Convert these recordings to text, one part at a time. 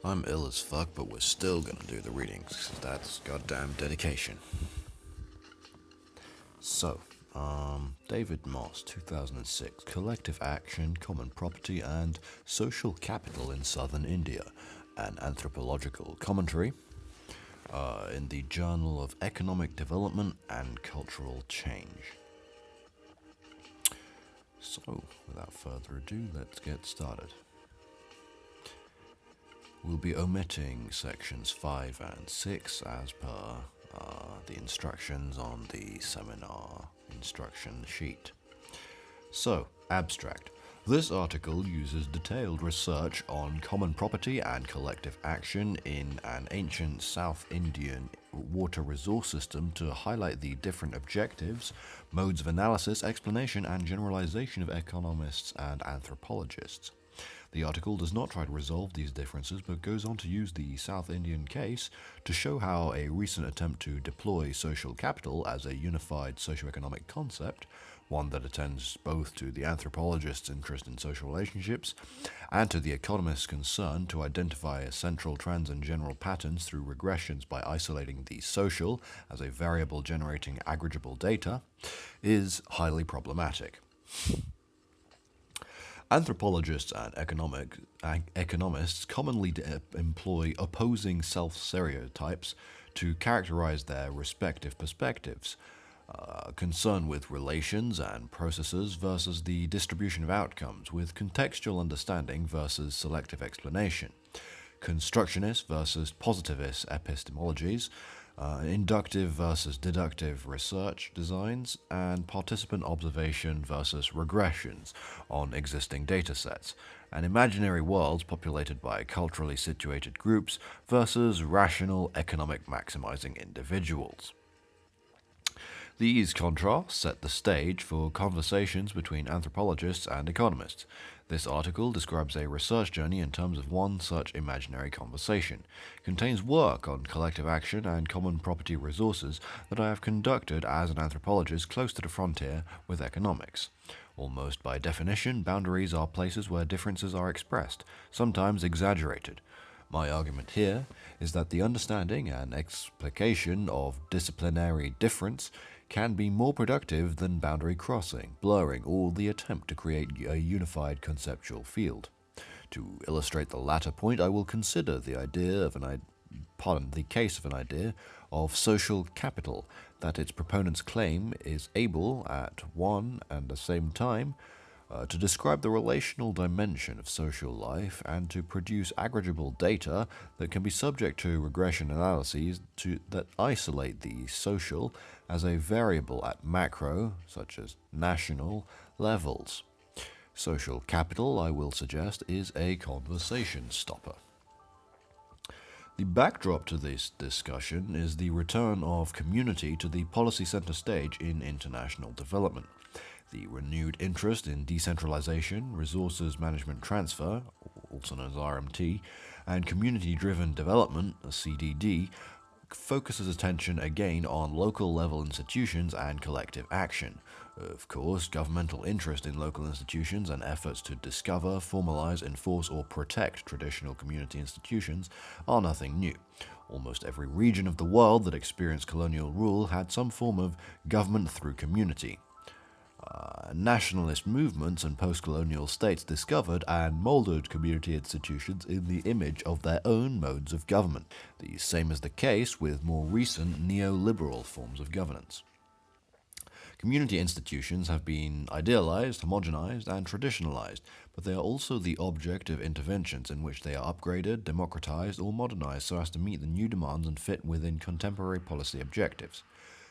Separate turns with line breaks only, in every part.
I'm ill as fuck, but we're still gonna do the readings, 'cause that's goddamn dedication. So, David Mosse, 2006, Collective Action, Common Property and Social Capital in Southern India, an anthropological commentary in the Journal of Economic Development and Cultural Change. So, without further ado, let's get started. We'll be omitting sections 5 and 6 as per the instructions on the seminar instruction sheet. So, abstract. This article uses detailed research on common property and collective action in an ancient South Indian water resource system to highlight the different objectives, modes of analysis, explanation, and generalization of economists and anthropologists. The article does not try to resolve these differences, but goes on to use the South Indian case to show how a recent attempt to deploy social capital as a unified socioeconomic concept, one that attends both to the anthropologist's interest in social relationships and to the economist's concern to identify central trends and general patterns through regressions by isolating the social as a variable generating aggregable data, is highly problematic. Anthropologists and economists commonly employ opposing self-stereotypes to characterize their respective perspectives. Concern with relations and processes versus the distribution of outcomes, with contextual understanding versus selective explanation, constructionist versus positivist epistemologies, inductive versus deductive research designs, and participant observation versus regressions on existing datasets, and imaginary worlds populated by culturally situated groups versus rational economic maximizing individuals. These contrasts set the stage for conversations between anthropologists and economists. This article describes a research journey in terms of one such imaginary conversation, contains work on collective action and common property resources that I have conducted as an anthropologist close to the frontier with economics. Almost by definition, boundaries are places where differences are expressed, sometimes exaggerated. My argument here is that the understanding and explication of disciplinary difference can be more productive than boundary crossing, blurring, or the attempt to create a unified conceptual field. To illustrate the latter point, I will consider the case of an idea of social capital, that its proponents claim is able, at one and the same time, to describe the relational dimension of social life and to produce aggregable data that can be subject to regression analyses that isolate the social as a variable at macro, such as national, levels. Social capital, I will suggest, is a conversation stopper. The backdrop to this discussion is the return of community to the policy center stage in international development. The renewed interest in decentralization, resources management transfer, also known as RMT, and community-driven development, CDD, focuses attention again on local level institutions and collective action. Of course, governmental interest in local institutions and efforts to discover, formalize, enforce, or protect traditional community institutions are nothing new. Almost every region of the world that experienced colonial rule had some form of government through community. Nationalist movements and post-colonial states discovered and molded community institutions in the image of their own modes of government. The same is the case with more recent neoliberal forms of governance. Community institutions have been idealized, homogenized, and traditionalized, but they are also the object of interventions in which they are upgraded, democratized, or modernized so as to meet the new demands and fit within contemporary policy objectives.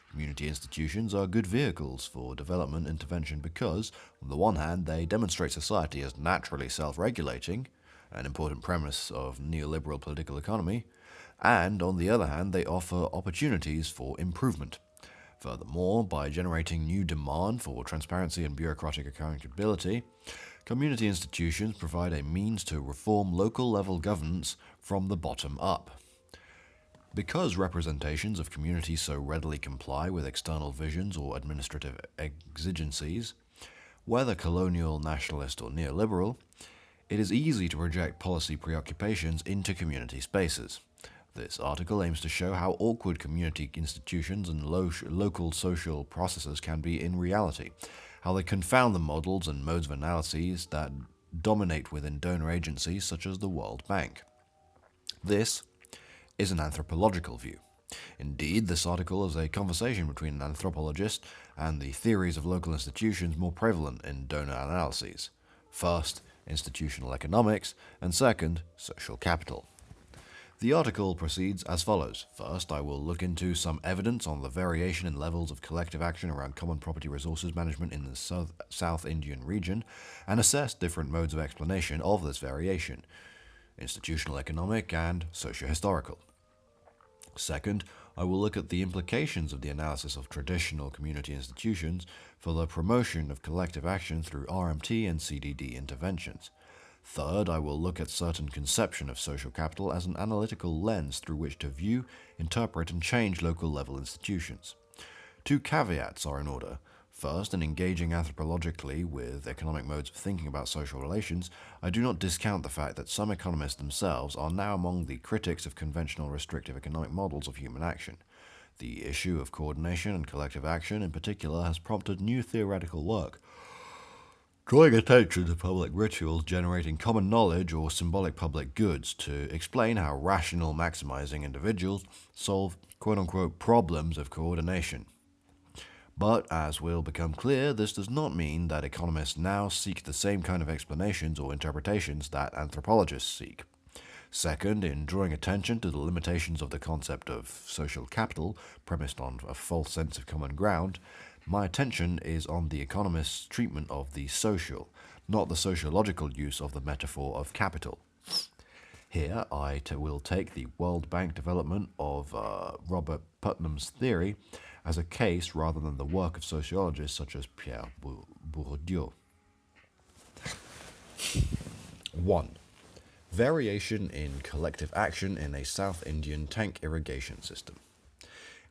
Community institutions are good vehicles for development intervention because, on the one hand, they demonstrate society as naturally self-regulating, an important premise of neoliberal political economy, and, on the other hand, they offer opportunities for improvement. Furthermore, by generating new demand for transparency and bureaucratic accountability, community institutions provide a means to reform local-level governance from the bottom up. Because representations of communities so readily comply with external visions or administrative exigencies, whether colonial, nationalist, or neoliberal, It is easy to project policy preoccupations into community spaces. This article aims to show how awkward community institutions and local social processes can be in reality, how they confound the models and modes of analyses that dominate within donor agencies such as the World Bank. This is an anthropological view. Indeed, this article is a conversation between an anthropologist and the theories of local institutions more prevalent in donor analyses. First, institutional economics, and second, social capital. The article proceeds as follows. First, I will look into some evidence on the variation in levels of collective action around common property resources management in the South Indian region, and assess different modes of explanation of this variation, institutional economic and socio-historical. Second, I will look at the implications of the analysis of traditional community institutions for the promotion of collective action through RMT and CDD interventions. Third, I will look at certain conception of social capital as an analytical lens through which to view, interpret, and change local level institutions. Two caveats are in order. First, in engaging anthropologically with economic modes of thinking about social relations, I do not discount the fact that some economists themselves are now among the critics of conventional restrictive economic models of human action. The issue of coordination and collective action in particular has prompted new theoretical work, drawing attention to public rituals generating common knowledge or symbolic public goods to explain how rational maximizing individuals solve quote-unquote problems of coordination. But, as will become clear, this does not mean that economists now seek the same kind of explanations or interpretations that anthropologists seek. Second, in drawing attention to the limitations of the concept of social capital, premised on a false sense of common ground, my attention is on the economist's treatment of the social, not the sociological use of the metaphor of capital. Here, I will take the World Bank development of Robert Putnam's theory as a case rather than the work of sociologists such as Pierre Bourdieu. 1. Variation in collective action in a South Indian tank irrigation system.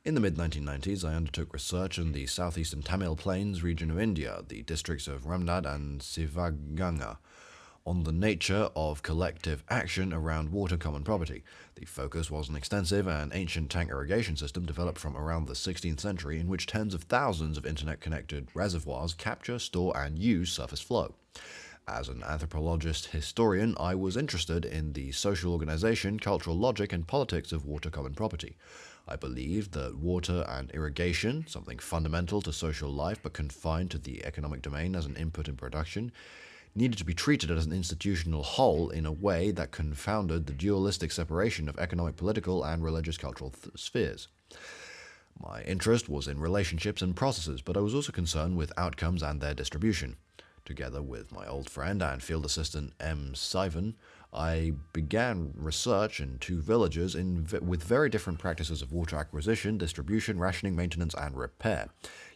In the mid-1990s, I undertook research in the southeastern Tamil Plains region of India, the districts of Ramnad and Sivaganga, on the nature of collective action around water common property. The focus was an extensive and ancient tank irrigation system developed from around the 16th century in which tens of thousands of internet-connected reservoirs capture, store, and use surface flow. As an anthropologist historian, I was interested in the social organization, cultural logic, and politics of water common property. I believed that water and irrigation, something fundamental to social life but confined to the economic domain as an input in production, needed to be treated as an institutional whole in a way that confounded the dualistic separation of economic, political, and religious cultural spheres. My interest was in relationships and processes, but I was also concerned with outcomes and their distribution. Together with my old friend and field assistant M. Sivan, I began research in two villages with very different practices of water acquisition, distribution, rationing, maintenance, and repair,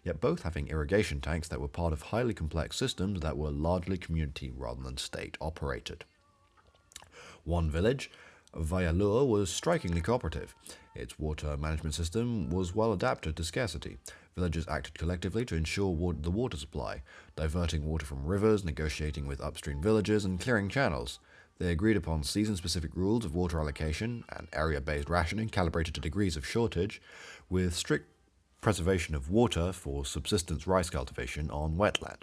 yet both having irrigation tanks that were part of highly complex systems that were largely community rather than state-operated. One village, Vayalur, was strikingly cooperative. Its water management system was well adapted to scarcity. Villagers acted collectively to ensure the water supply, diverting water from rivers, negotiating with upstream villages, and clearing channels. They agreed upon season-specific rules of water allocation and area-based rationing calibrated to degrees of shortage, with strict preservation of water for subsistence rice cultivation on wetland.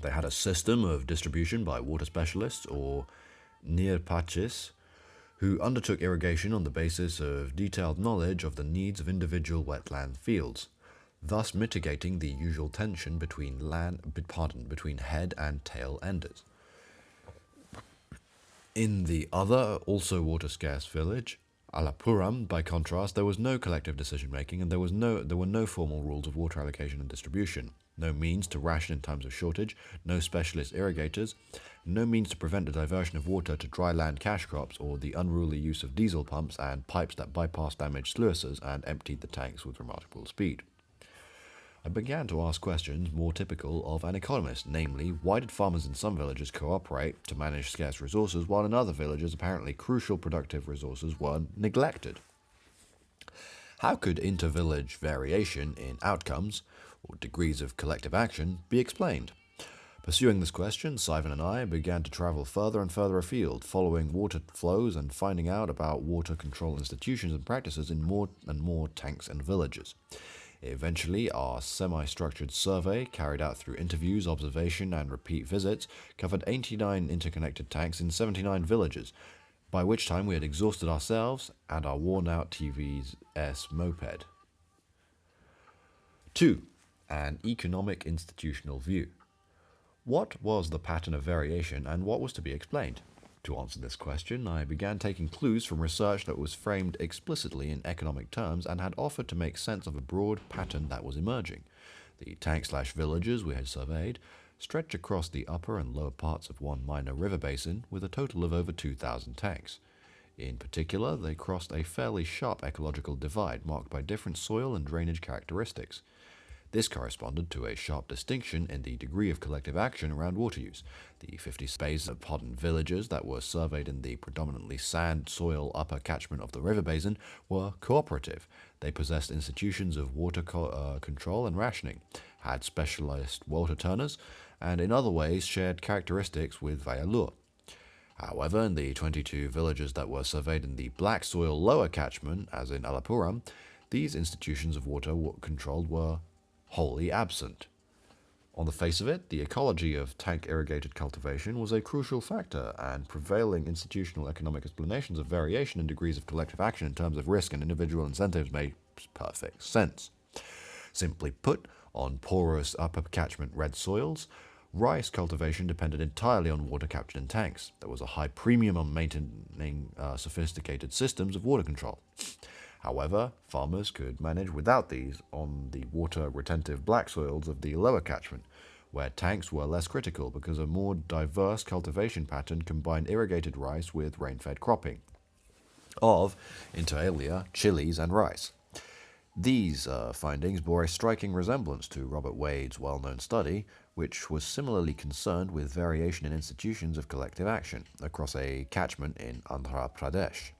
They had a system of distribution by water specialists, or nirpachis, who undertook irrigation on the basis of detailed knowledge of the needs of individual wetland fields, thus mitigating the usual tension between head and tail enders. In the other, also water-scarce village, Alapuram, by contrast, there was no collective decision-making and there were no formal rules of water allocation and distribution, no means to ration in times of shortage, no specialist irrigators, no means to prevent the diversion of water to dry land cash crops or the unruly use of diesel pumps and pipes that bypassed damaged sluices and emptied the tanks with remarkable speed. I began to ask questions more typical of an economist, namely, why did farmers in some villages cooperate to manage scarce resources while in other villages apparently crucial productive resources were neglected? How could inter-village variation in outcomes, or degrees of collective action, be explained? Pursuing this question, Simon and I began to travel further and further afield, following water flows and finding out about water control institutions and practices in more and more tanks and villages. Eventually, our semi-structured survey, carried out through interviews, observation, and repeat visits, covered 89 interconnected tanks in 79 villages, by which time we had exhausted ourselves and our worn-out TVS moped. 2. An economic institutional view. What was the pattern of variation and what was to be explained? To answer this question, I began taking clues from research that was framed explicitly in economic terms and had offered to make sense of a broad pattern that was emerging. The tank/villages we had surveyed stretch across the upper and lower parts of one minor river basin with a total of over 2,000 tanks. In particular, they crossed a fairly sharp ecological divide marked by different soil and drainage characteristics. This corresponded to a sharp distinction in the degree of collective action around water use. The 50 space of modern villages that were surveyed in the predominantly sand soil upper catchment of the river basin were cooperative. They possessed institutions of water control and rationing, had specialized water turners, and in other ways shared characteristics with Vallelur. However, in the 22 villages that were surveyed in the black soil lower catchment, as in Alapuram, these institutions of water control were wholly absent. On the face of it, the ecology of tank-irrigated cultivation was a crucial factor, and prevailing institutional economic explanations of variation in degrees of collective action in terms of risk and individual incentives made perfect sense. Simply put, on porous upper catchment red soils, rice cultivation depended entirely on water captured in tanks. There was a high premium on maintaining sophisticated systems of water control. However, farmers could manage without these on the water-retentive black soils of the lower catchment, where tanks were less critical because a more diverse cultivation pattern combined irrigated rice with rain-fed cropping of, inter alia, chilies and rice. These findings bore a striking resemblance to Robert Wade's well-known study, which was similarly concerned with variation in institutions of collective action across a catchment in Andhra Pradesh.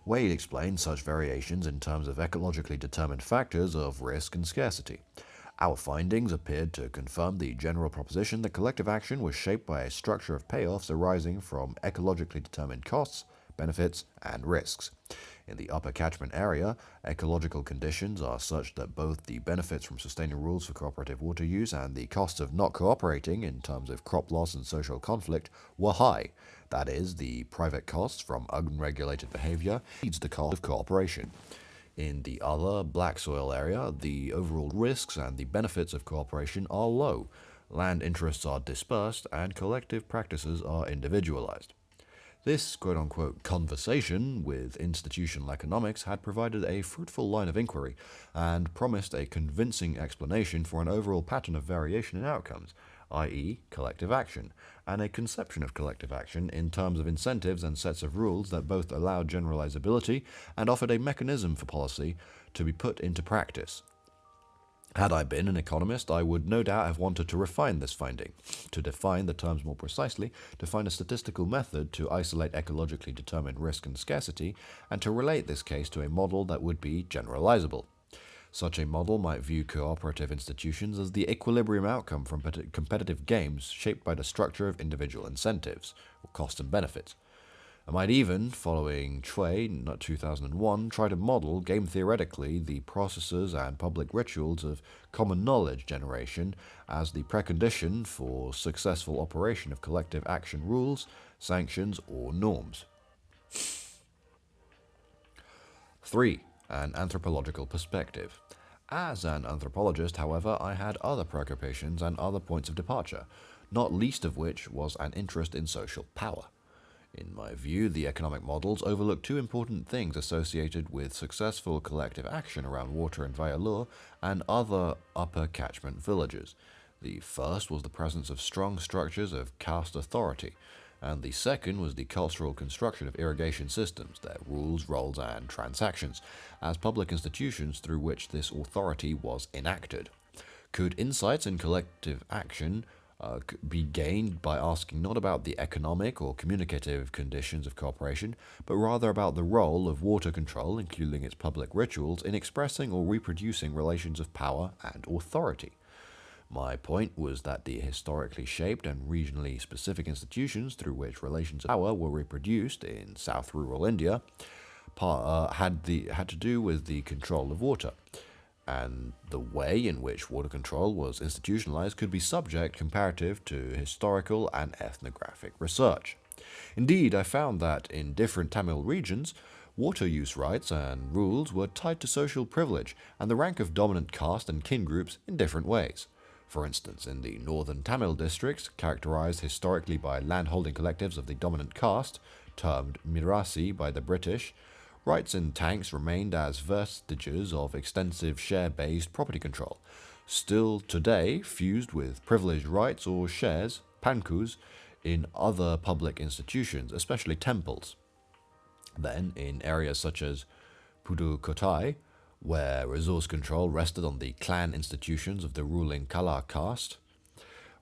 Wade explained such variations in terms of ecologically determined factors of risk and scarcity. Our findings appeared to confirm the general proposition that collective action was shaped by a structure of payoffs arising from ecologically determined costs, benefits, and risks. In the upper catchment area, ecological conditions are such that both the benefits from sustaining rules for cooperative water use and the costs of not cooperating in terms of crop loss and social conflict were high. That is, the private costs from unregulated behavior exceeds the cost of cooperation. In the other black soil area, the overall risks and the benefits of cooperation are low. Land interests are dispersed and collective practices are individualized. This quote-unquote conversation with institutional economics had provided a fruitful line of inquiry and promised a convincing explanation for an overall pattern of variation in outcomes, i.e. collective action, and a conception of collective action in terms of incentives and sets of rules that both allowed generalizability and offered a mechanism for policy to be put into practice. Had I been an economist, I would no doubt have wanted to refine this finding, to define the terms more precisely, to find a statistical method to isolate ecologically determined risk and scarcity, and to relate this case to a model that would be generalizable. Such a model might view cooperative institutions as the equilibrium outcome from competitive games shaped by the structure of individual incentives, or cost and benefits. I might even, following Chue, 2001, try to model, game theoretically, the processes and public rituals of common knowledge generation as the precondition for successful operation of collective action rules, sanctions, or norms. 3. An anthropological perspective. As an anthropologist, however, I had other preoccupations and other points of departure, not least of which was an interest in social power. In my view, the economic models overlook two important things associated with successful collective action around water in Vallelur and other upper catchment villages. The first was the presence of strong structures of caste authority, and the second was the cultural construction of irrigation systems, their rules, roles, and transactions, as public institutions through which this authority was enacted. Could insights in collective action be gained by asking not about the economic or communicative conditions of cooperation, but rather about the role of water control, including its public rituals, in expressing or reproducing relations of power and authority? My point was that the historically shaped and regionally specific institutions through which relations of power were reproduced in South rural India had to do with the control of water, and the way in which water control was institutionalized could be subject comparative to historical and ethnographic research. Indeed, I found that in different Tamil regions, water use rights and rules were tied to social privilege and the rank of dominant caste and kin groups in different ways. For instance, in the northern Tamil districts, characterized historically by landholding collectives of the dominant caste, termed Mirasi by the British, rights in tanks remained as vestiges of extensive share-based property control, still today fused with privileged rights or shares, pankus, in other public institutions, especially temples. Then, in areas such as Pudukkottai, where resource control rested on the clan institutions of the ruling Kala caste,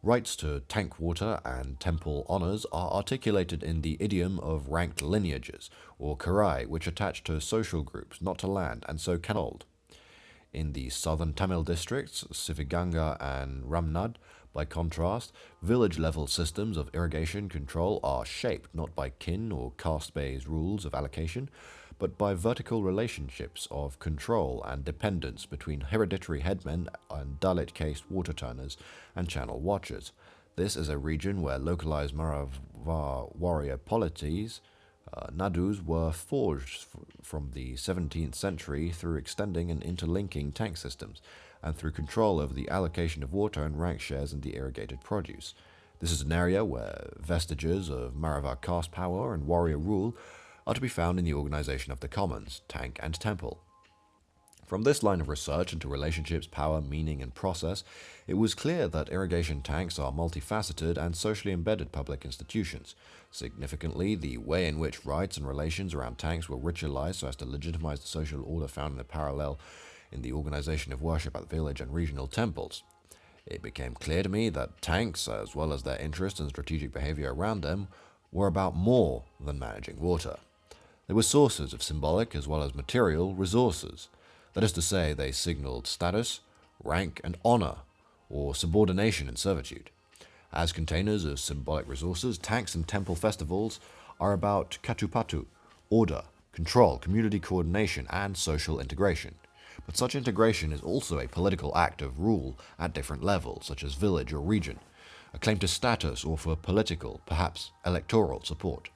rights to tank water and temple honors are articulated in the idiom of ranked lineages, or karai, which attach to social groups, not to land, and so can hold. In the southern Tamil districts, Sivaganga and Ramnad, by contrast, village-level systems of irrigation control are shaped not by kin or caste-based rules of allocation, but by vertical relationships of control and dependence between hereditary headmen and Dalit-caste water-turners and channel watchers. This is a region where localized Marava warrior polities, Nadus, were forged from the 17th century through extending and interlinking tank systems, and through control over the allocation of water and rank shares in the irrigated produce. This is an area where vestiges of Marava caste power and warrior rule are to be found in the organization of the commons, tank, and temple. From this line of research into relationships, power, meaning, and process, it was clear that irrigation tanks are multifaceted and socially embedded public institutions. Significantly, the way in which rights and relations around tanks were ritualized so as to legitimize the social order found in a parallel in the organization of worship at village and regional temples. It became clear to me that tanks, as well as their interest and strategic behavior around them, were about more than managing water. They were sources of symbolic as well as material resources. That is to say, they signaled status, rank, and honor, or subordination and servitude. As containers of symbolic resources, tanks and temple festivals are about katupatu, order, control, community coordination, and social integration. But such integration is also a political act of rule at different levels, such as village or region, a claim to status or for political, perhaps electoral support.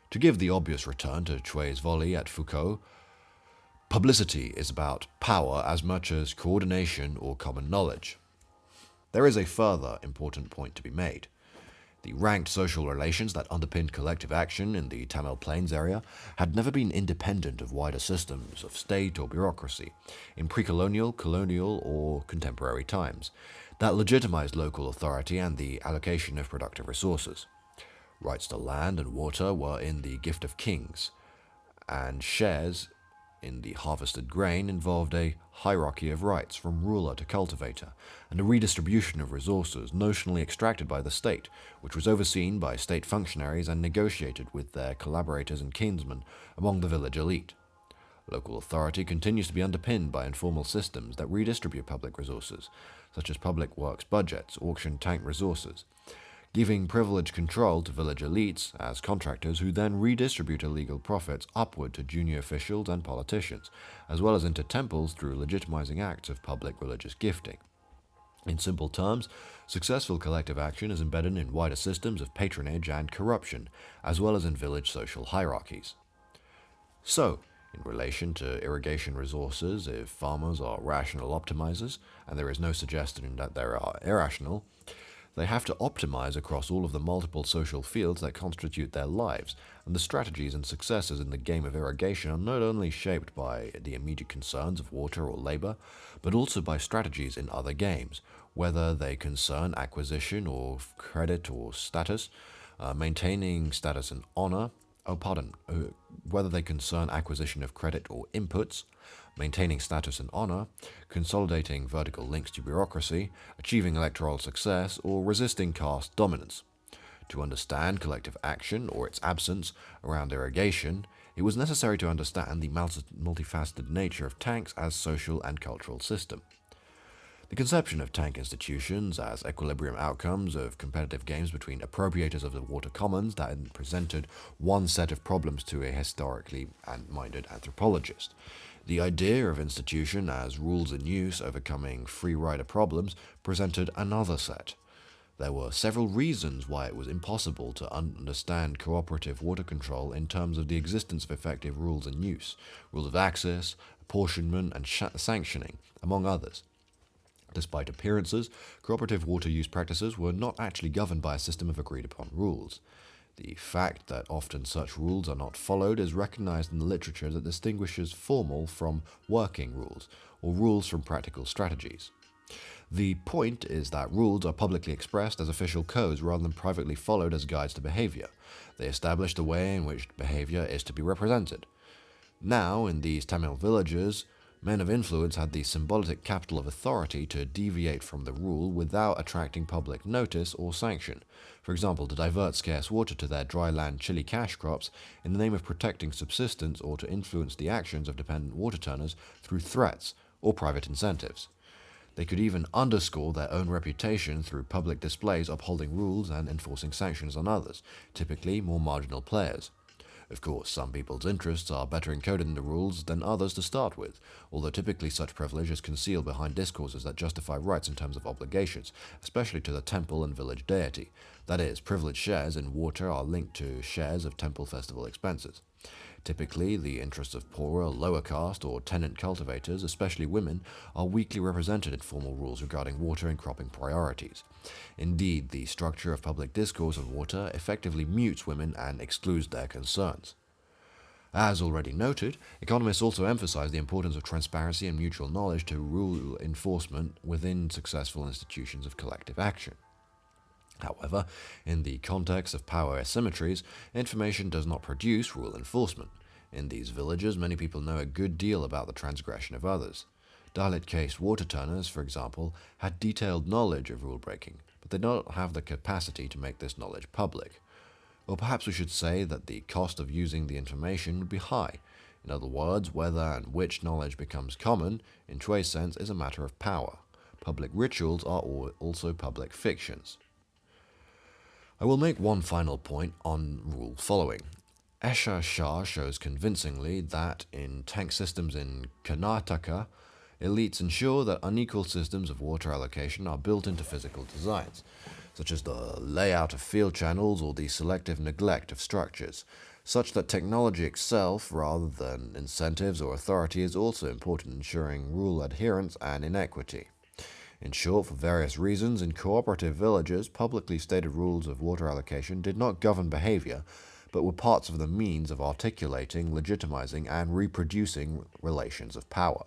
To give the obvious return to Chui's volley at Foucault, publicity is about power as much as coordination or common knowledge. There is a further important point to be made. The ranked social relations that underpinned collective action in the Tamil Plains area had never been independent of wider systems of state or bureaucracy in pre-colonial, colonial, or contemporary times that legitimized local authority and the allocation of productive resources. Rights to land and water were in the gift of kings, and shares in the harvested grain involved a hierarchy of rights from ruler to cultivator, and a redistribution of resources notionally extracted by the state, which was overseen by state functionaries and negotiated with their collaborators and kinsmen among the village elite. Local authority continues to be underpinned by informal systems that redistribute public resources, such as public works budgets, auction tank resources, giving privileged control to village elites as contractors who then redistribute illegal profits upward to junior officials and politicians, as well as into temples through legitimizing acts of public religious gifting. In simple terms, successful collective action is embedded in wider systems of patronage and corruption, as well as in village social hierarchies. So, in relation to irrigation resources, if farmers are rational optimizers, and there is no suggestion that they are irrational, they have to optimize across all of the multiple social fields that constitute their lives, and the strategies and successes in the game of irrigation are not only shaped by the immediate concerns of water or labor, but also by strategies in other games, whether they concern acquisition or credit or status, maintaining status and honor, whether they concern acquisition of credit or inputs, maintaining status and honor, consolidating vertical links to bureaucracy, achieving electoral success, or resisting caste dominance. To understand collective action, or its absence, around irrigation, it was necessary to understand the multifaceted nature of tanks as social and cultural system. The conception of tank institutions as equilibrium outcomes of competitive games between appropriators of the water commons that presented one set of problems to a historically minded anthropologist. The idea of institution as rules in use overcoming free rider problems presented another set. There were several reasons why it was impossible to understand cooperative water control in terms of the existence of effective rules in use, rules of access, apportionment, and sanctioning, among others. Despite appearances, cooperative water use practices were not actually governed by a system of agreed upon rules. The fact that often such rules are not followed is recognized in the literature that distinguishes formal from working rules, or rules from practical strategies. The point is that rules are publicly expressed as official codes rather than privately followed as guides to behavior. They establish the way in which behavior is to be represented. Now, in these Tamil villages, men of influence had the symbolic capital of authority to deviate from the rule without attracting public notice or sanction. For example, to divert scarce water to their dry land chili cash crops in the name of protecting subsistence, or to influence the actions of dependent water turners through threats or private incentives. They could even underscore their own reputation through public displays upholding rules and enforcing sanctions on others, typically more marginal players. Of course, some people's interests are better encoded in the rules than others to start with, although typically such privilege is concealed behind discourses that justify rights in terms of obligations, especially to the temple and village deity. That is, privileged shares in water are linked to shares of temple festival expenses. Typically, the interests of poorer, lower caste, or tenant cultivators, especially women, are weakly represented in formal rules regarding water and cropping priorities. Indeed, the structure of public discourse on water effectively mutes women and excludes their concerns. As already noted, economists also emphasize the importance of transparency and mutual knowledge to rule enforcement within successful institutions of collective action. However, in the context of power asymmetries, information does not produce rule enforcement. In these villages, many people know a good deal about the transgression of others. Dalit-caste water turners, for example, had detailed knowledge of rule breaking, but they do not have the capacity to make this knowledge public. Or perhaps we should say that the cost of using the information would be high. In other words, whether and which knowledge becomes common, in Chui's sense, is a matter of power. Public rituals are also public fictions. I will make one final point on rule following. Esha Shah shows convincingly that in tank systems in Karnataka, elites ensure that unequal systems of water allocation are built into physical designs, such as the layout of field channels or the selective neglect of structures, such that technology itself, rather than incentives or authority, is also important in ensuring rule adherence and inequity. In short, for various reasons, in cooperative villages, publicly stated rules of water allocation did not govern behavior, but were parts of the means of articulating, legitimizing, and reproducing relations of power.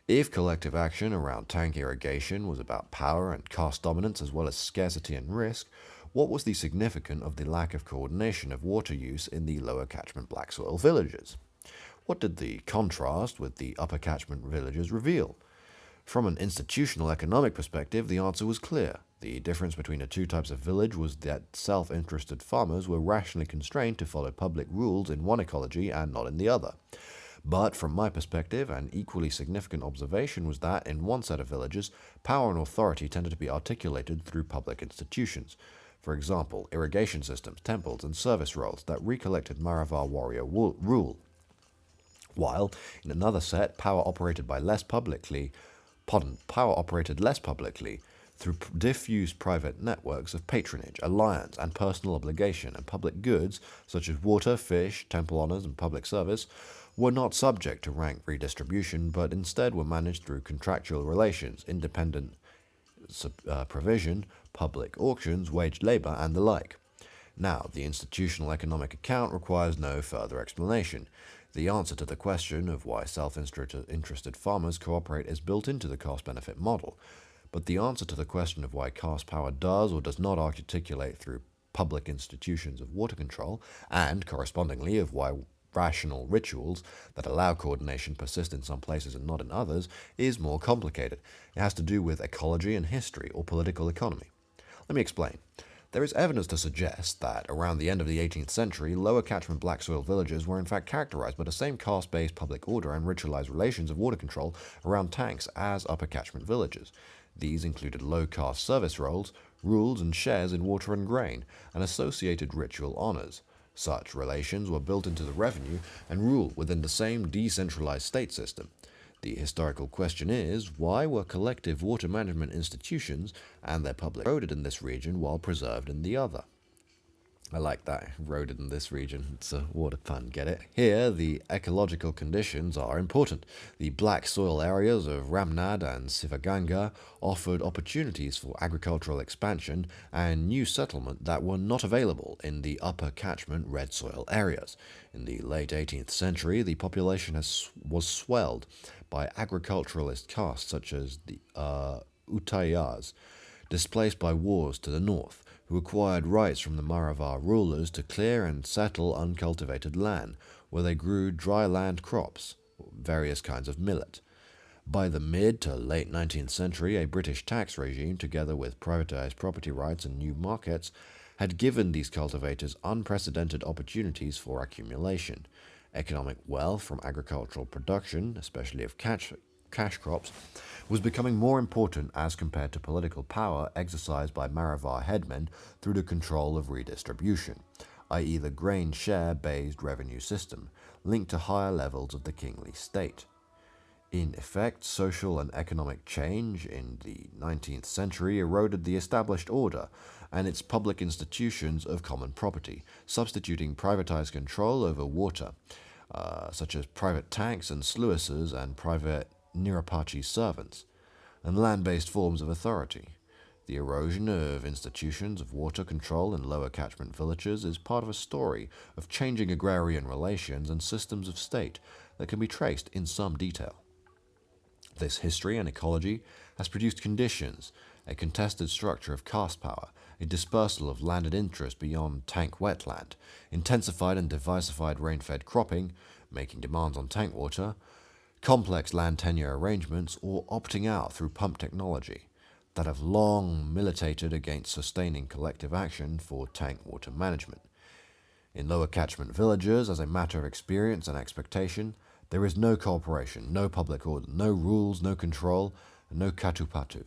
If collective action around tank irrigation was about power and caste dominance as well as scarcity and risk, what was the significance of the lack of coordination of water use in the lower catchment black soil villages? What did the contrast with the upper catchment villages reveal? From an institutional economic perspective, the answer was clear. The difference between the two types of village was that self-interested farmers were rationally constrained to follow public rules in one ecology and not in the other. But from my perspective, an equally significant observation was that in one set of villages, power and authority tended to be articulated through public institutions. For example, irrigation systems, temples, and service roles that recollected Maravar warrior rule. While, in another set, power operated less publicly through diffuse private networks of patronage, alliance, and personal obligation, and public goods, such as water, fish, temple honors, and public service, were not subject to rank redistribution, but instead were managed through contractual relations, independent provision, public auctions, waged labor, and the like. Now, the institutional economic account requires no further explanation. The answer to the question of why self-interested farmers cooperate is built into the cost-benefit model, but the answer to the question of why caste power does or does not articulate through public institutions of water control, and, correspondingly, of why rational rituals that allow coordination persist in some places and not in others, is more complicated. It has to do with ecology and history, or political economy. Let me explain. There is evidence to suggest that around the end of the 18th century, lower catchment black soil villages were in fact characterized by the same caste-based public order and ritualized relations of water control around tanks as upper catchment villages. These included low-caste service roles, rules and shares in water and grain, and associated ritual honors. Such relations were built into the revenue and rule within the same decentralized state system. The historical question is, why were collective water management institutions and their public eroded in this region while preserved in the other? I like that, eroded in this region. It's a water pun, get it? Here, the ecological conditions are important. The black soil areas of Ramnad and Sivaganga offered opportunities for agricultural expansion and new settlement that were not available in the upper catchment red soil areas. In the late 18th century, the population was swelled by agriculturalist castes such as the Utayars, displaced by wars to the north, who acquired rights from the Maravar rulers to clear and settle uncultivated land, where they grew dry land crops, various kinds of millet. By the mid to late 19th century, a British tax regime, together with privatized property rights and new markets, had given these cultivators unprecedented opportunities for accumulation. Economic wealth from agricultural production, especially of cash crops, was becoming more important as compared to political power exercised by Maravar headmen through the control of redistribution, i.e. the grain share-based revenue system, linked to higher levels of the kingly state. In effect, social and economic change in the 19th century eroded the established order and its public institutions of common property, substituting privatized control over water, such as private tanks and sluices and private Nirapachi servants, and land-based forms of authority. The erosion of institutions of water control in lower catchment villages is part of a story of changing agrarian relations and systems of state that can be traced in some detail. This history and ecology has produced conditions, a contested structure of caste power, a dispersal of landed interest beyond tank wetland, intensified and diversified rain-fed cropping, making demands on tank water, complex land tenure arrangements, or opting out through pump technology that have long militated against sustaining collective action for tank water management. In lower catchment villages, as a matter of experience and expectation, there is no cooperation, no public order, no rules, no control, and no katupatu.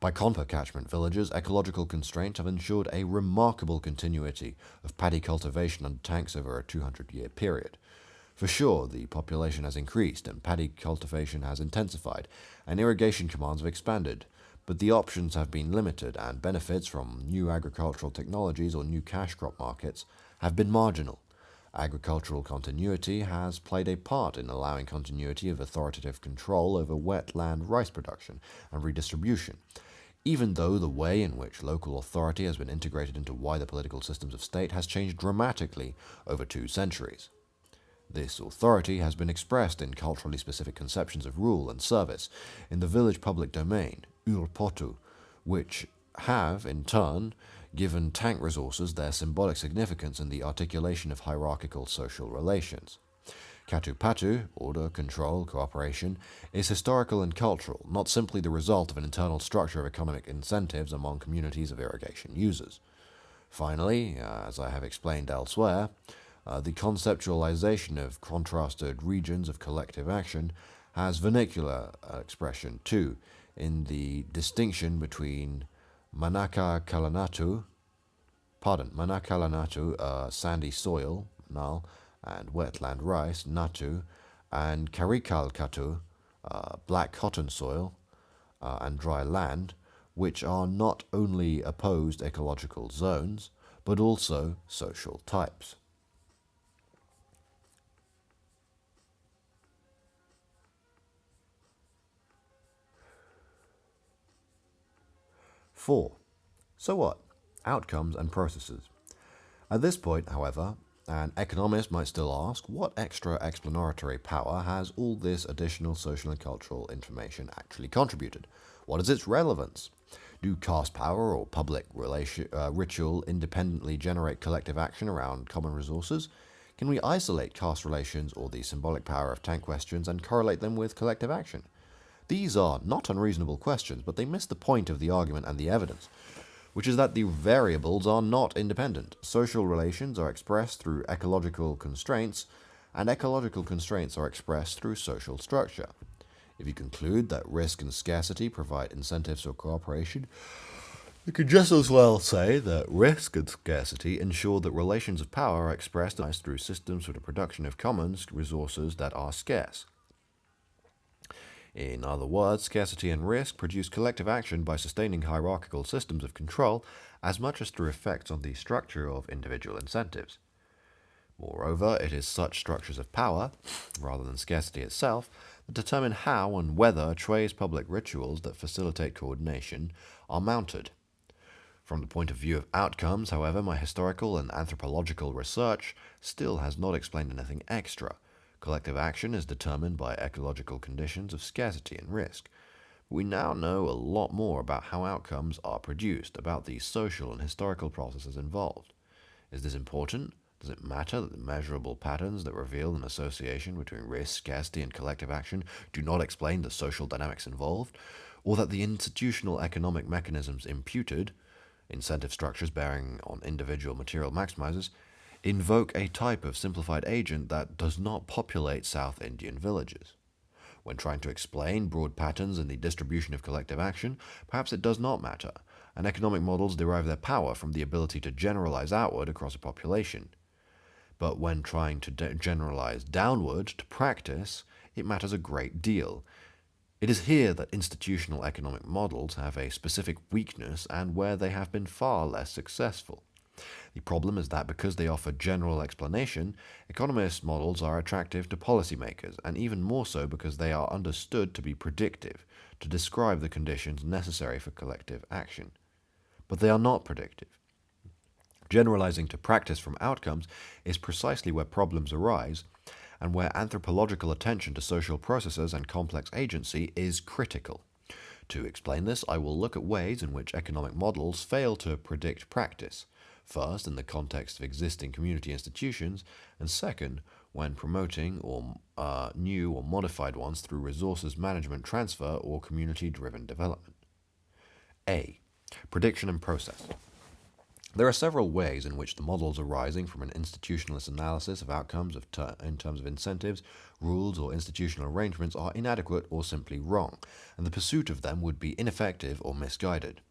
By contour catchment villages, ecological constraints have ensured a remarkable continuity of paddy cultivation under tanks over a 200-year period. For sure, the population has increased and paddy cultivation has intensified, and irrigation commands have expanded, but the options have been limited and benefits from new agricultural technologies or new cash crop markets have been marginal. Agricultural continuity has played a part in allowing continuity of authoritative control over wetland rice production and redistribution, even though the way in which local authority has been integrated into wider political systems of state has changed dramatically over 2 centuries. This authority has been expressed in culturally specific conceptions of rule and service in the village public domain, urpotu, which have, in turn, given tank resources their symbolic significance in the articulation of hierarchical social relations. Katupatu, order, control, cooperation, is historical and cultural, not simply the result of an internal structure of economic incentives among communities of irrigation users. Finally, as I have explained elsewhere, the conceptualization of contrasted regions of collective action has vernacular expression too, in the distinction between Manaka Kalanatu, sandy soil, Nal, and wetland rice, Natu, and Karikal Katu, black cotton soil, and dry land, which are not only opposed ecological zones, but also social types. Four. So what? Outcomes and processes. At this point, however, an economist might still ask, what extra explanatory power has all this additional social and cultural information actually contributed? What is its relevance? Do caste power or public ritual independently generate collective action around common resources? Can we isolate caste relations or the symbolic power of tank questions and correlate them with collective action? These are not unreasonable questions, but they miss the point of the argument and the evidence. which is that the variables are not independent. Social relations are expressed through ecological constraints, and ecological constraints are expressed through social structure. If you conclude that risk and scarcity provide incentives for cooperation, you could just as well say that risk and scarcity ensure that relations of power are expressed through systems for the production of commons resources that are scarce. In other words, scarcity and risk produce collective action by sustaining hierarchical systems of control as much as through effects on the structure of individual incentives. Moreover, it is such structures of power, rather than scarcity itself, that determine how and whether trace public rituals that facilitate coordination are mounted. From the point of view of outcomes, however, my historical and anthropological research still has not explained anything extra. Collective action is determined by ecological conditions of scarcity and risk. We now know a lot more about how outcomes are produced, about the social and historical processes involved. Is this important? Does it matter that the measurable patterns that reveal an association between risk, scarcity, and collective action do not explain the social dynamics involved? Or that the institutional economic mechanisms imputed, incentive structures bearing on individual material maximizers, invoke a type of simplified agent that does not populate South Indian villages? When trying to explain broad patterns in the distribution of collective action, perhaps it does not matter, and economic models derive their power from the ability to generalize outward across a population. But when trying to generalize downward to practice, it matters a great deal. It is here that institutional economic models have a specific weakness and where they have been far less successful. The problem is that because they offer general explanation, economist models are attractive to policymakers, and even more so because they are understood to be predictive, to describe the conditions necessary for collective action. But they are not predictive. Generalizing to practice from outcomes is precisely where problems arise, and where anthropological attention to social processes and complex agency is critical. To explain this, I will look at ways in which economic models fail to predict practice. First, in the context of existing community institutions, and second, when promoting new or modified ones through resources management transfer or community-driven development. A. Prediction and process. There are several ways in which the models arising from an institutionalist analysis of outcomes in terms of incentives, rules, or institutional arrangements are inadequate or simply wrong, and the pursuit of them would be ineffective or misguided.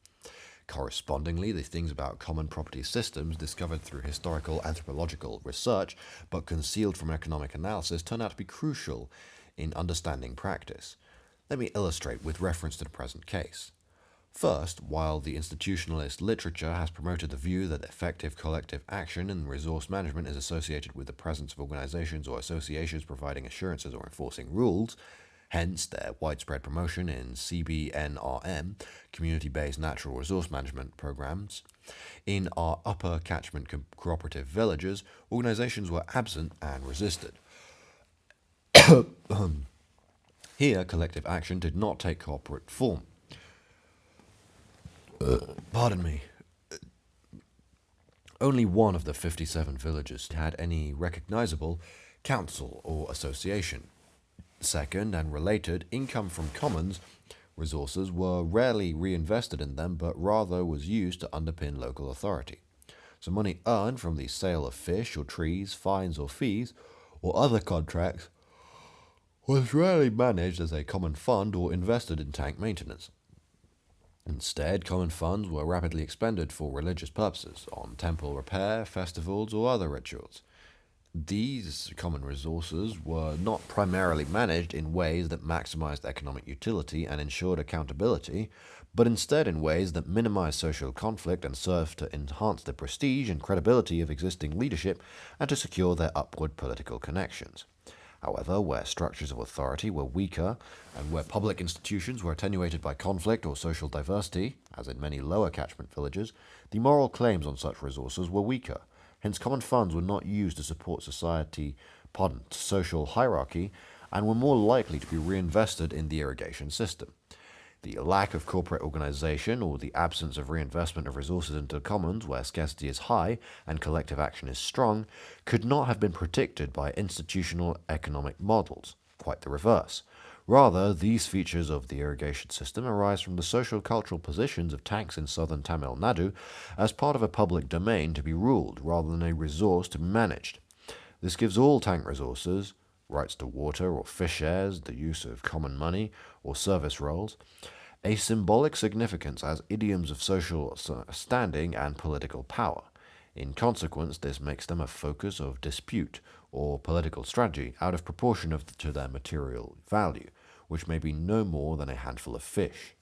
Correspondingly, the things about common property systems discovered through historical anthropological research but concealed from economic analysis turn out to be crucial in understanding practice. Let me illustrate with reference to the present case. First, while the institutionalist literature has promoted the view that effective collective action in resource management is associated with the presence of organizations or associations providing assurances or enforcing rules, hence their widespread promotion in CBNRM, community-based natural resource management programs, in our upper catchment cooperative villages, organizations were absent and resisted. Here, collective action did not take corporate form. Pardon me. Only one of the 57 villages had any recognizable council or association. Second, and related, income from commons resources were rarely reinvested in them, but rather was used to underpin local authority. So money earned from the sale of fish or trees, fines or fees, or other contracts was rarely managed as a common fund or invested in tank maintenance. Instead, common funds were rapidly expended for religious purposes, on temple repair, festivals, or other rituals. These common resources were not primarily managed in ways that maximized economic utility and ensured accountability, but instead in ways that minimized social conflict and served to enhance the prestige and credibility of existing leadership and to secure their upward political connections. However, where structures of authority were weaker and where public institutions were attenuated by conflict or social diversity, as in many lower catchment villages, the moral claims on such resources were weaker. Hence, common funds were not used to support social hierarchy and were more likely to be reinvested in the irrigation system. The lack of corporate organization or the absence of reinvestment of resources into commons where scarcity is high and collective action is strong could not have been predicted by institutional economic models. Quite the reverse. Rather, these features of the irrigation system arise from the social-cultural positions of tanks in southern Tamil Nadu as part of a public domain to be ruled rather than a resource to be managed. This gives all tank resources, rights to water or fish shares, the use of common money or service roles, a symbolic significance as idioms of social standing and political power. In consequence, this makes them a focus of dispute or political strategy out of proportion to their material value, which may be no more than a handful of fish.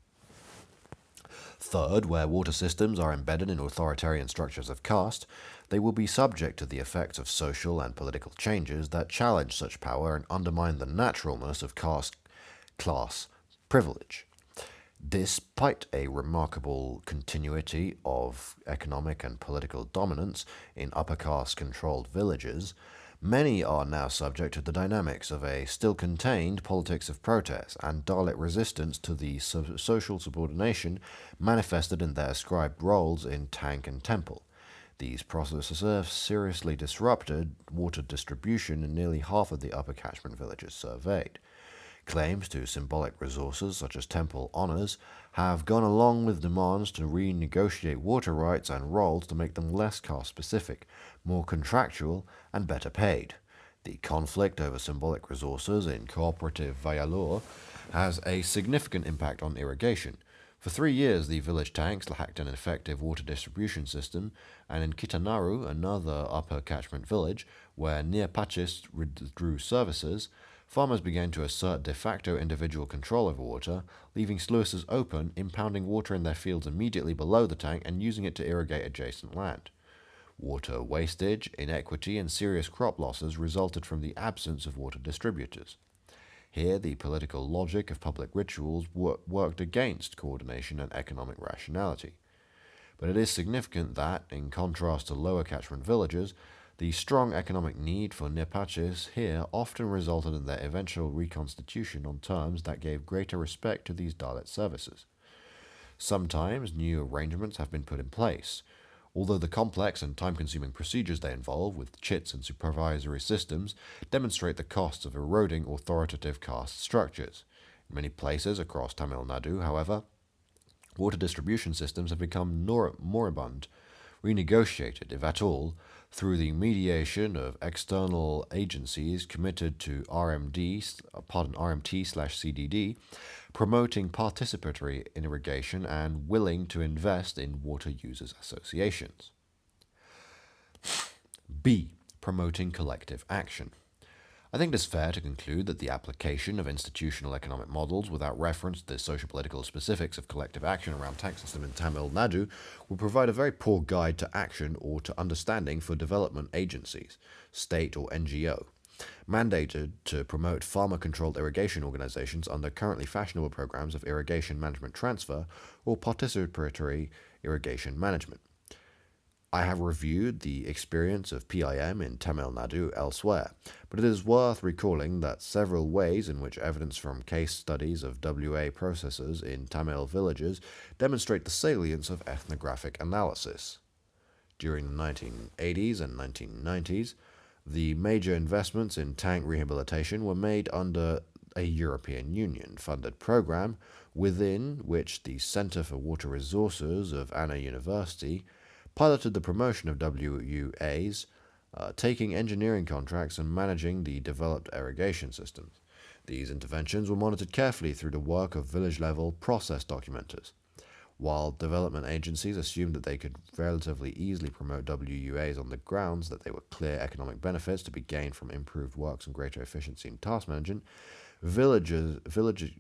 Third, where water systems are embedded in authoritarian structures of caste, they will be subject to the effects of social and political changes that challenge such power and undermine the naturalness of caste class privilege. Despite a remarkable continuity of economic and political dominance in upper caste controlled villages, many are now subject to the dynamics of a still contained politics of protest and Dalit resistance to the social subordination manifested in their ascribed roles in tank and temple. These processes have seriously disrupted water distribution in nearly half of the upper catchment villages surveyed. Claims to symbolic resources such as temple honors have gone along with demands to renegotiate water rights and roles to make them less caste-specific, more contractual, and better paid. The conflict over symbolic resources in cooperative Vayalur has a significant impact on irrigation. For 3 years, the village tanks lacked an effective water distribution system, and in Kitanaru, another upper catchment village, where Nearpachis withdrew services, farmers began to assert de facto individual control over water, leaving sluices open, impounding water in their fields immediately below the tank and using it to irrigate adjacent land. Water wastage, inequity, and serious crop losses resulted from the absence of water distributors. Here, the political logic of public rituals worked against coordination and economic rationality. But it is significant that, in contrast to lower catchment villages, the strong economic need for Nirpachis here often resulted in their eventual reconstitution on terms that gave greater respect to these Dalit services. Sometimes new arrangements have been put in place, although the complex and time-consuming procedures they involve, with chits and supervisory systems, demonstrate the costs of eroding authoritative caste structures. In many places across Tamil Nadu, however, water distribution systems have become moribund, renegotiated, if at all, through the mediation of external agencies committed to RMT/CDD, promoting participatory irrigation and willing to invest in water users associations. B. Promoting collective action. I think it is fair to conclude that the application of institutional economic models without reference to the socio-political specifics of collective action around tax system in Tamil Nadu will provide a very poor guide to action or to understanding for development agencies, state or NGO, mandated to promote farmer-controlled irrigation organizations under currently fashionable programs of irrigation management transfer or participatory irrigation management. I have reviewed the experience of PIM in Tamil Nadu elsewhere, but it is worth recalling that several ways in which evidence from case studies of WA processes in Tamil villages demonstrate the salience of ethnographic analysis. During the 1980s and 1990s, the major investments in tank rehabilitation were made under a European Union-funded program within which the Centre for Water Resources of Anna University piloted the promotion of WUAs, taking engineering contracts and managing the developed irrigation systems. These interventions were monitored carefully through the work of village-level process documenters. While development agencies assumed that they could relatively easily promote WUAs on the grounds that there were clear economic benefits to be gained from improved works and greater efficiency in task management, village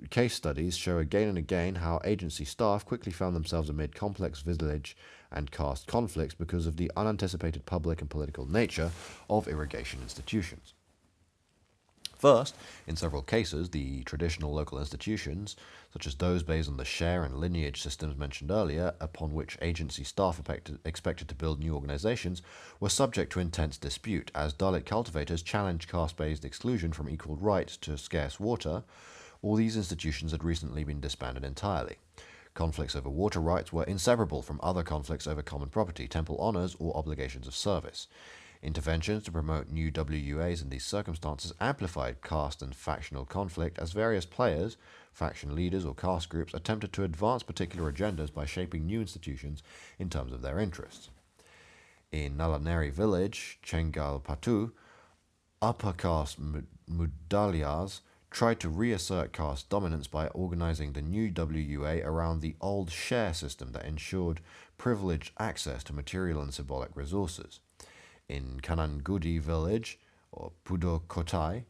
case studies show again and again how agency staff quickly found themselves amid complex village and caste conflicts because of the unanticipated public and political nature of irrigation institutions. First, in several cases, the traditional local institutions, such as those based on the share and lineage systems mentioned earlier, upon which agency staff expected to build new organizations, were subject to intense dispute as Dalit cultivators challenged caste-based exclusion from equal rights to scarce water. All these institutions had recently been disbanded entirely. Conflicts over water rights were inseparable from other conflicts over common property, temple honors, or obligations of service. Interventions to promote new WUAs in these circumstances amplified caste and factional conflict as various players, faction leaders, or caste groups attempted to advance particular agendas by shaping new institutions in terms of their interests. In Nalaneri village, Chengalpattu, upper caste Mudalyas tried to reassert caste dominance by organizing the new WUA around the old share system that ensured privileged access to material and symbolic resources. In Kanangudi village, or Pudokotai,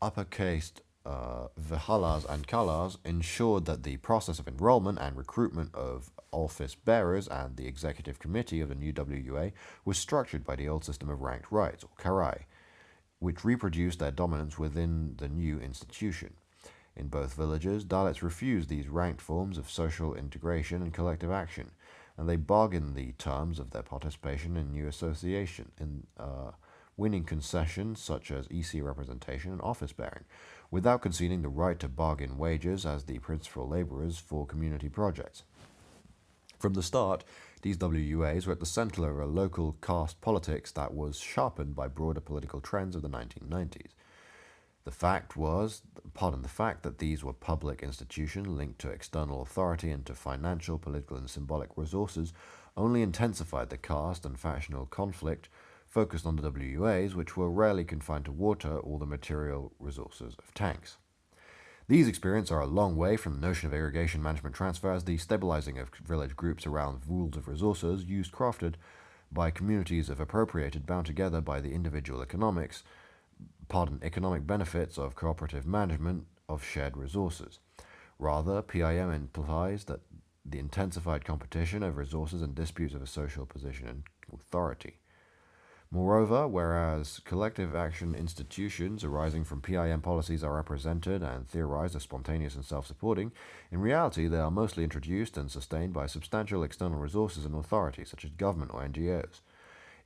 upper caste Vihalas and Kalas ensured that the process of enrollment and recruitment of office bearers and the executive committee of the new WUA was structured by the old system of ranked rights, or Karai, which reproduced their dominance within the new institution. In both villages, Dalits refused these ranked forms of social integration and collective action, and they bargained the terms of their participation in new association, winning concessions such as EC representation and office bearing, without conceding the right to bargain wages as the principal labourers for community projects. From the start, these WUAs were at the centre of a local caste politics that was sharpened by broader political trends of the 1990s. The fact that these were public institutions linked to external authority and to financial, political, and symbolic resources only intensified the caste and factional conflict focused on the WUAs, which were rarely confined to water or the material resources of tanks. These experiences are a long way from the notion of irrigation management transfer as the stabilizing of village groups around rules of resources used crafted by communities of appropriated bound together by the individual economic benefits of cooperative management of shared resources. Rather, PIM implies that the intensified competition of resources and disputes of a social position and authority. Moreover, whereas collective action institutions arising from PIM policies are represented and theorized as spontaneous and self-supporting, in reality they are mostly introduced and sustained by substantial external resources and authorities such as government or NGOs.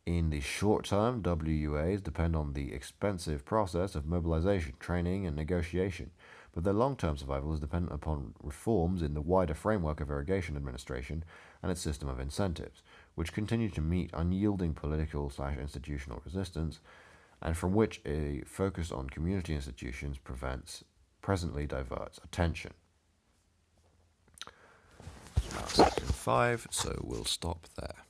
In the short term, WUAs depend on the expensive process of mobilization, training, and negotiation, but their long-term survival is dependent upon reforms in the wider framework of irrigation administration and its system of incentives, which continue to meet unyielding political/institutional resistance, and from which a focus on community institutions presently diverts attention. Now, section 5, so we'll stop there.